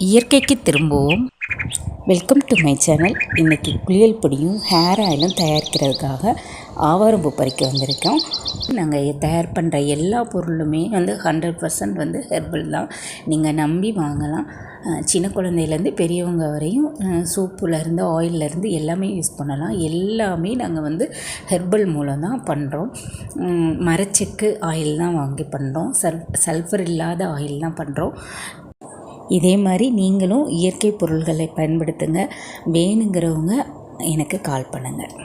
இயற்கைக்கு திரும்புவோம். Welcome to my channel. இன்றைக்கி குளியல் பொடியும் ஹேர் ஆயிலும் தயாரிக்கிறதுக்காக ஆவாரம்பூ பறிக்க வந்திருக்கோம். நாங்கள் தயார் பண்ணுற எல்லா பொருளுமே 100% ஹெர்பல் தான். நீங்கள் நம்பி வாங்கலாம். சின்ன குழந்தையிலேருந்து பெரியவங்க வரையும் சோப்புலேருந்து ஆயிலேருந்து எல்லாமே யூஸ் பண்ணலாம். எல்லாமே நாங்கள் ஹெர்பல் மூலம் தான் பண்ணுறோம். மரச்செக்கு ஆயில் தான் வாங்கி பண்ணுறோம். சல்ஃபர் இல்லாத ஆயில் தான் பண்ணுறோம். இதே மாதிரி நீங்களும் இயற்கை பொருள்களை பயன்படுத்துங்க. வேணுங்கிறவங்க எனக்கு கால் பண்ணுங்கள்.